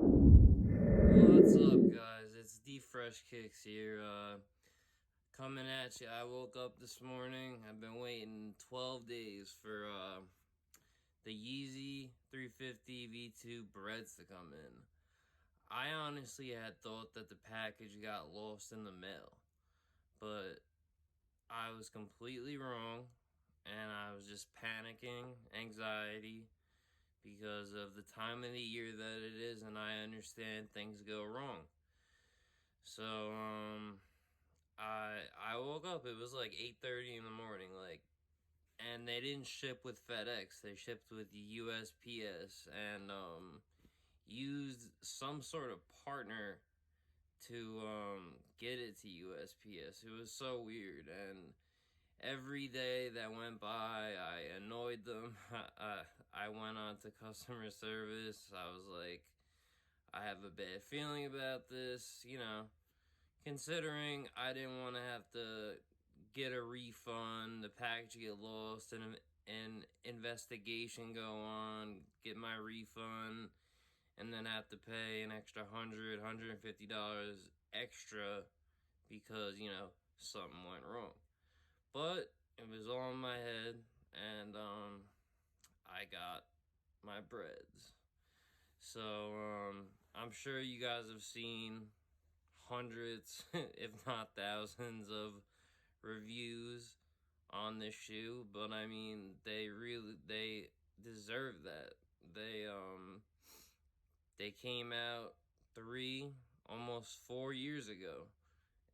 What's up, guys? It's D Fresh Kicks here, coming at you. I woke up this morning. I've been waiting 12 days for the Yeezy 350 V2 breads to come in. I honestly had thought that the package got lost in the mail, but I was completely wrong, and I was just panicking, anxiety, because of the time of the year that it is, and I understand things go wrong. So, I woke up. It was like 8:30 in the morning, and they didn't ship with FedEx. They shipped with USPS, and used some sort of partner to get it to USPS. It was so weird, and every day that went by, I annoyed them. I went on to customer service. I was like, I have a bad feeling about this, considering I didn't want to have to get a refund, the package get lost, and an investigation go on, get my refund, and then have to pay an extra $150 extra because, something went wrong. But it was all in my head, and I got my breads. So I'm sure you guys have seen hundreds, if not thousands, of reviews on this shoe, but I mean, they deserve that. They came out 3, almost 4 years ago,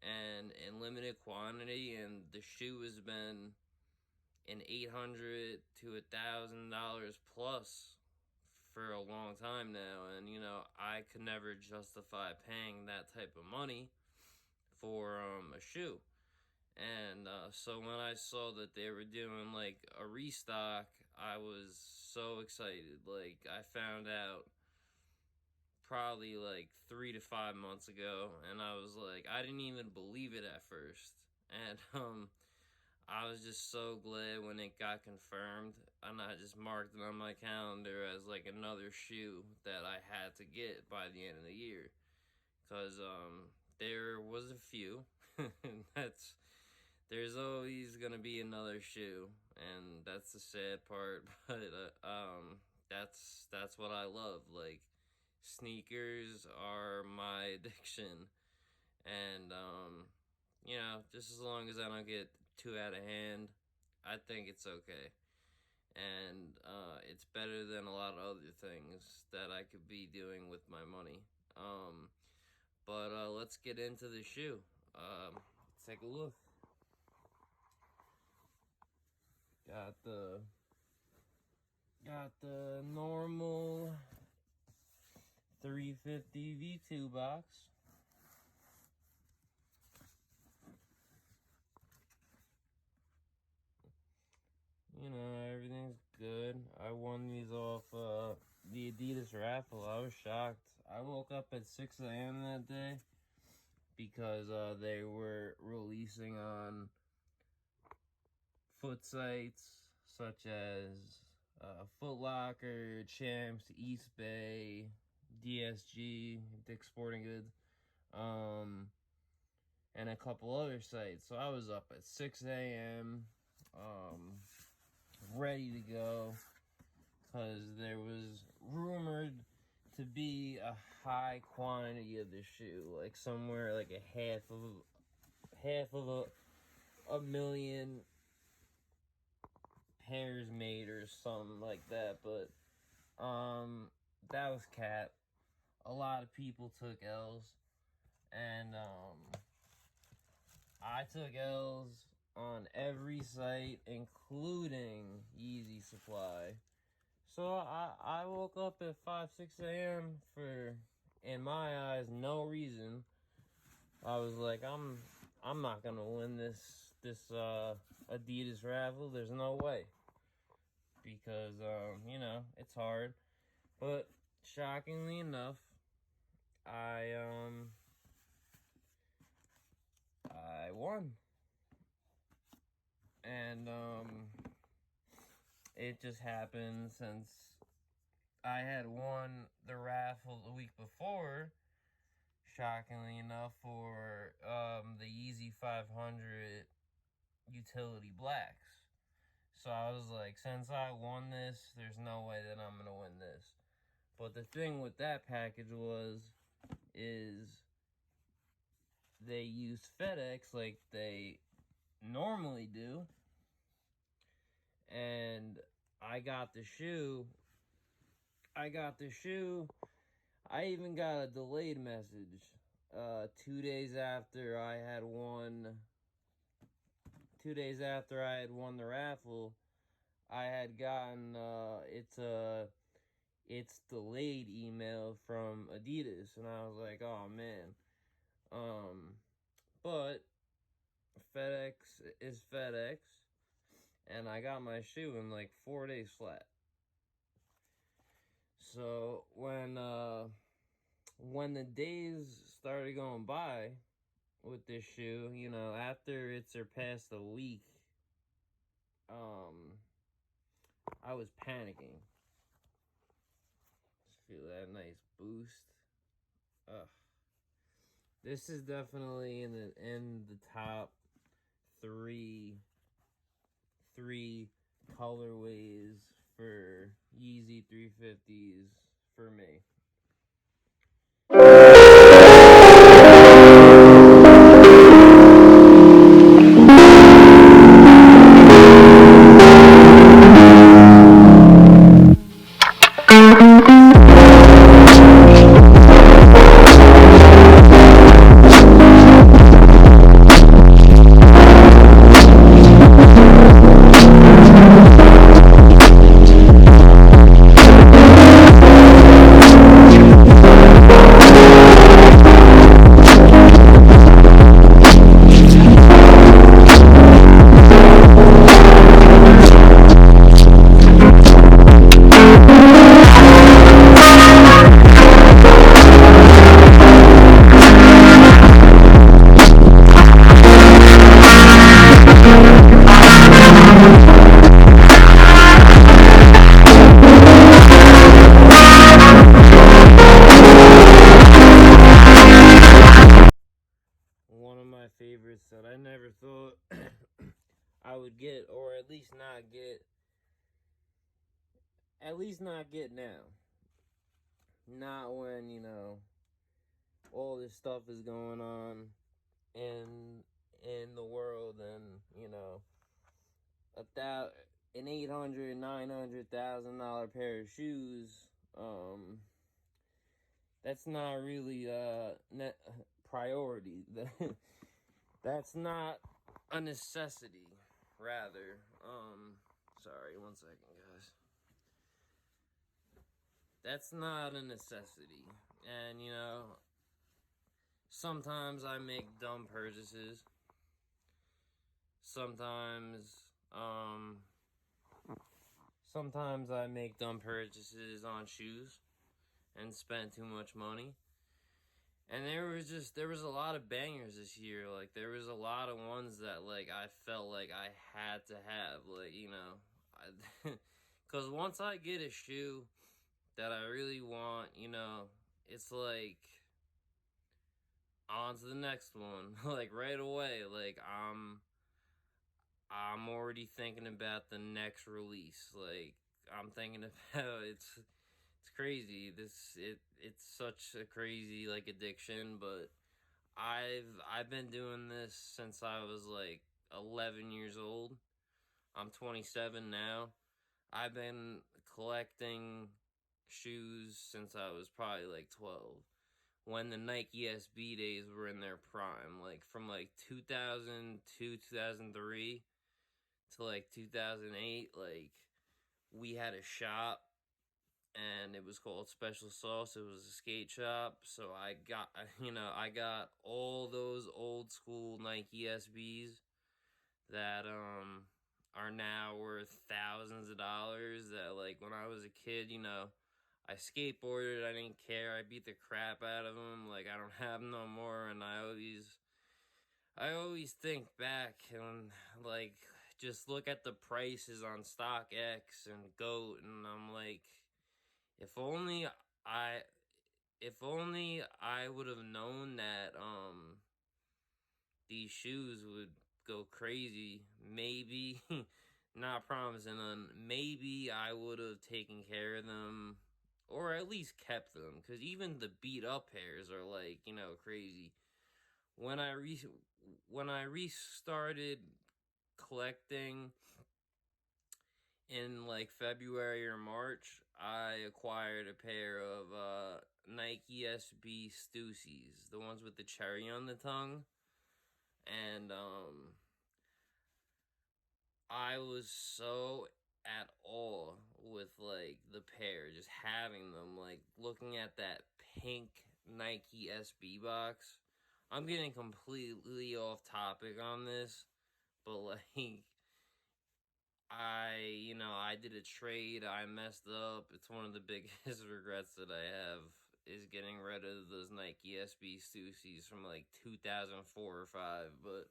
and in limited quantity, and the shoe has been an $800 to $1,000 plus for a long time now, and I could never justify paying that type of money for a shoe. And so when I saw that they were doing like a restock, I was so excited. Like, I found out probably like 3 to 5 months ago, and I was like, I didn't even believe it at first. And I was just so glad when it got confirmed, and I just marked it on my calendar as like another shoe that I had to get by the end of the year. Cause there was a few. that's There's always gonna be another shoe, and that's the sad part. But that's what I love. Like, sneakers are my addiction, and just as long as I don't get too out of hand, I think it's okay. And it's better than a lot of other things that I could be doing with my money. But let's get into the shoe. Let's take a look. Got the normal 350 V2 box. Everything's good. I won these off the Adidas raffle. I was shocked. I woke up at 6 a.m. that day because they were releasing on foot sites such as Foot Locker, Champs, East Bay, DSG, Dick's Sporting Goods, um, and a couple other sites. So I was up at 6 a.m., ready to go, because there was rumored to be a high quantity of the shoe, like somewhere like a half of a million pairs made or something like that. But that was cap. A lot of people took L's, and I took L's on every site, including Yeezy Supply. So I woke up at 5, 6 a.m. for, in my eyes, no reason. I was like, I'm not gonna win this Adidas raffle. There's no way, because it's hard. But shockingly enough, I I won, and it just happened since I had won the raffle the week before, shockingly enough, for the Yeezy 500 utility blacks. So I was like, since I won this, there's no way that I'm gonna win this. But the thing with that package is they used FedEx like they normally do, and I got the shoe. I got the shoe. I even got a delayed message. 2 days after I had won. 2 days after I had won the raffle, I had gotten it's delayed email from Adidas, and I was like, oh man. But FedEx is FedEx, and I got my shoe in like 4 days flat. So when the days started going by with this shoe, after it surpassed a week, I was panicking. Just feel that nice boost. Ugh. This is definitely in the top three colorways for Yeezy 350s for me. One of my favorites that I never thought I would get, or at least not get now. Not when, all this stuff is going on in the world, and, a an $800,000-$900,000 pair of shoes, that's not really priority. That's not a necessity, rather. Sorry, 1 second, guys. That's not a necessity. And, sometimes I make dumb purchases. Sometimes I make dumb purchases on shoes and spend too much money. And there was a lot of bangers this year. Like, there was a lot of ones that, like, I felt like I had to have. Like, because once I get a shoe that I really want, it's like on to the next one. Like, right away. Like, I'm already thinking about the next release. Like, I'm thinking about it's crazy. It's such a crazy, like, addiction, but I've been doing this since I was like 11 years old. I'm 27 now. I've been collecting shoes since I was probably like 12. When the Nike SB days were in their prime, like from like 2002, 2003 to like 2008, like we had a shop and it was called Special Sauce. It was a skate shop. So I got all those old school Nike SBs that are now worth thousands of dollars. That, like, when I was a kid, I skateboarded. I didn't care. I beat the crap out of them. Like, I don't have no more, and I always think back and, like, just look at the prices on StockX and GOAT, and I'm like, If only I if only I would have known that these shoes would go crazy, maybe not promising them, maybe I would have taken care of them or at least kept them, cuz even the beat up pairs are like, crazy. When I re when I restarted collecting in like February or March, I acquired a pair of Nike SB Stussies, the ones with the cherry on the tongue. And I was so at awe with like the pair, just having them, like looking at that pink Nike SB box. I'm getting completely off topic on this, but like I did a trade. I messed up. It's one of the biggest regrets that I have is getting rid of those Nike SB Stussies from like 2004 or 5. But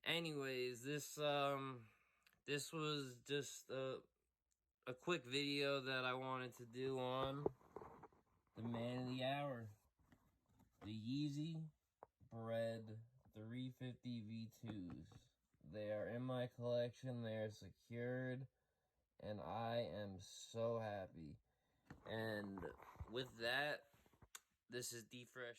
anyways, this was just a quick video that I wanted to do on the man of the hour, the Yeezy Bred 350 V2s. They are in my collection. They are secured. And I am so happy. And with that, this is D Fresh.